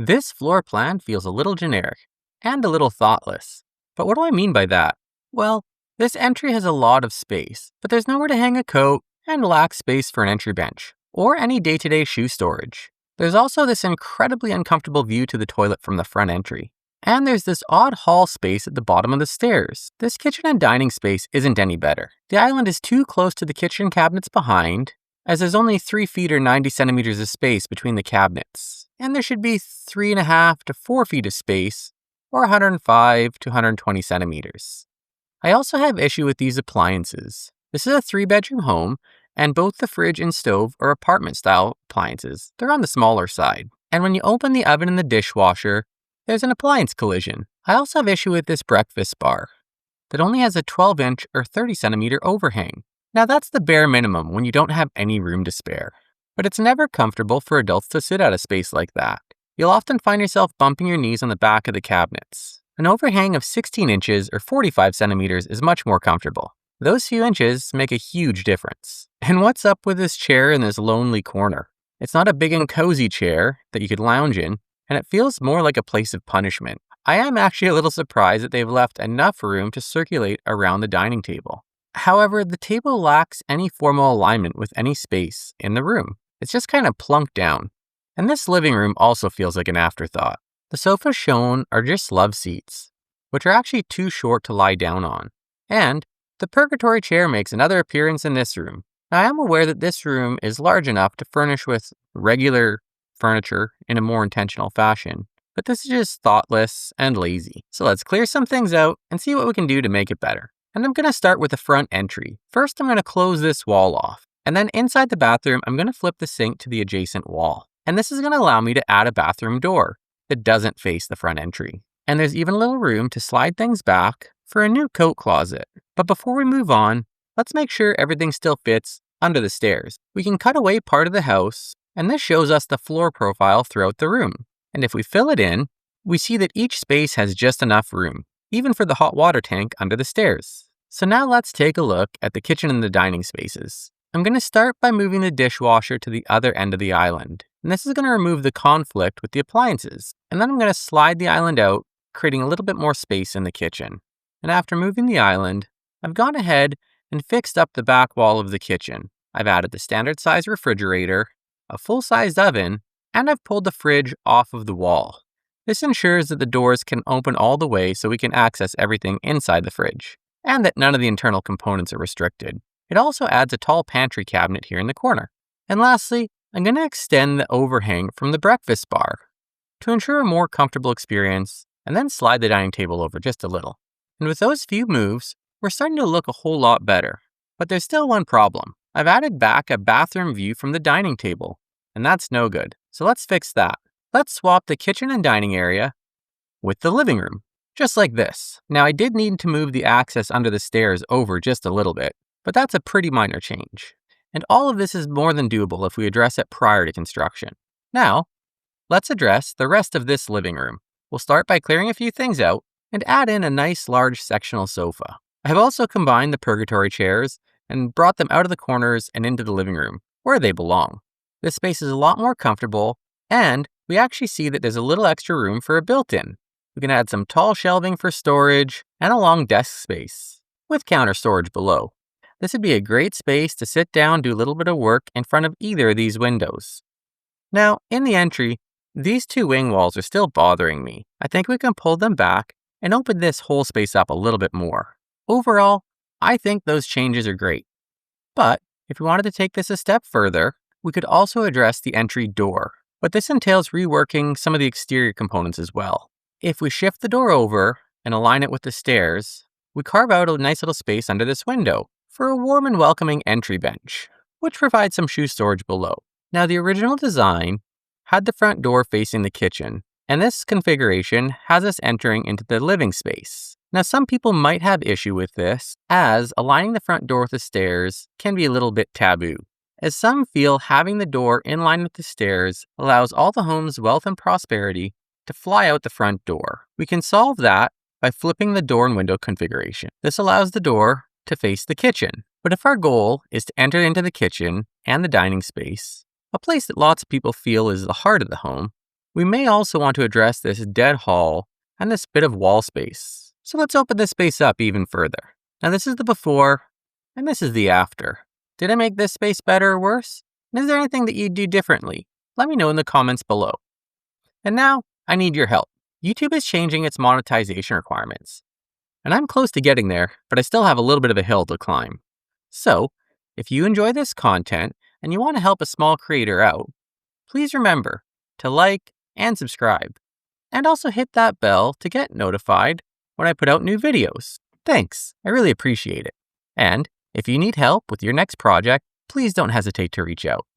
This floor plan feels a little generic and a little thoughtless. But what do I mean by that? Well, this entry has a lot of space, but there's nowhere to hang a coat and lacks space for an entry bench or any day-to-day shoe storage. There's also this incredibly uncomfortable view to the toilet from the front entry. And there's this odd hall space at the bottom of the stairs. This kitchen and dining space isn't any better. The island is too close to the kitchen cabinets behind, as there's only 3 feet or 90 centimeters of space between the cabinets. And there should be 3.5 to 4 feet of space, or 105 to 120 centimeters. I also have issue with these appliances. This is a 3-bedroom home, and both the fridge and stove are apartment-style appliances. They're on the smaller side. And when you open the oven and the dishwasher, there's an appliance collision. I also have issue with this breakfast bar that only has a 12-inch or 30-centimeter overhang. Now that's the bare minimum when you don't have any room to spare. But it's never comfortable for adults to sit at a space like that. You'll often find yourself bumping your knees on the back of the cabinets. An overhang of 16 inches or 45 centimeters is much more comfortable. Those few inches make a huge difference. And what's up with this chair in this lonely corner? It's not a big and cozy chair that you could lounge in, and it feels more like a place of punishment. I am actually a little surprised that they've left enough room to circulate around the dining table. However, the table lacks any formal alignment with any space in the room. It's just kind of plunked down. And this living room also feels like an afterthought. The sofas shown are just love seats, which are actually too short to lie down on. And the purgatory chair makes another appearance in this room. Now, I am aware that this room is large enough to furnish with regular furniture in a more intentional fashion, but this is just thoughtless and lazy. So let's clear some things out and see what we can do to make it better. And I'm going to start with the front entry. First, I'm going to close this wall off. And then inside the bathroom, I'm going to flip the sink to the adjacent wall. And this is going to allow me to add a bathroom door that doesn't face the front entry. And there's even a little room to slide things back for a new coat closet. But before we move on, let's make sure everything still fits under the stairs. We can cut away part of the house, and this shows us the floor profile throughout the room. And if we fill it in, we see that each space has just enough room, even for the hot water tank under the stairs. So now let's take a look at the kitchen and the dining spaces. I'm going to start by moving the dishwasher to the other end of the island. And this is going to remove the conflict with the appliances. And then I'm going to slide the island out, creating a little bit more space in the kitchen. And after moving the island, I've gone ahead and fixed up the back wall of the kitchen. I've added the standard size refrigerator, a full-sized oven, and I've pulled the fridge off of the wall. This ensures that the doors can open all the way so we can access everything inside the fridge, and that none of the internal components are restricted. It also adds a tall pantry cabinet here in the corner. And lastly, I'm going to extend the overhang from the breakfast bar to ensure a more comfortable experience, and then slide the dining table over just a little. And with those few moves, we're starting to look a whole lot better. But there's still one problem. I've added back a bathroom view from the dining table, and that's no good. So let's fix that. Let's swap the kitchen and dining area with the living room, just like this. Now, I did need to move the access under the stairs over just a little bit, but that's a pretty minor change. And all of this is more than doable if we address it prior to construction. Now, let's address the rest of this living room. We'll start by clearing a few things out and add in a nice large sectional sofa. I have also combined the purgatory chairs and brought them out of the corners and into the living room, where they belong. This space is a lot more comfortable, and we actually see that there's a little extra room for a built-in. We can add some tall shelving for storage and a long desk space, with counter storage below. This would be a great space to sit down, do a little bit of work in front of either of these windows. Now, in the entry, these two wing walls are still bothering me. I think we can pull them back and open this whole space up a little bit more. Overall, I think those changes are great. But if we wanted to take this a step further, we could also address the entry door. But this entails reworking some of the exterior components as well. If we shift the door over and align it with the stairs, we carve out a nice little space under this window for a warm and welcoming entry bench, which provides some shoe storage below. Now, the original design had the front door facing the kitchen, and this configuration has us entering into the living space. Now, some people might have issue with this, as aligning the front door with the stairs can be a little bit taboo, as some feel having the door in line with the stairs allows all the home's wealth and prosperity to fly out the front door. We can solve that by flipping the door and window configuration. This allows the door to face the kitchen. But if our goal is to enter into the kitchen and the dining space, a place that lots of people feel is the heart of the home, We may also want to address this dead hall and this bit of wall space. So let's open this space up even further. Now this is the before, and this is the after. Did I make this space better or worse? And is there anything that you'd do differently? Let me know in the comments below. And now, I need your help. YouTube is changing its monetization requirements. And I'm close to getting there, but I still have a little bit of a hill to climb. So, if you enjoy this content and you want to help a small creator out, please remember to like and subscribe. And also hit that bell to get notified when I put out new videos. Thanks, I really appreciate it. And if you need help with your next project, please don't hesitate to reach out.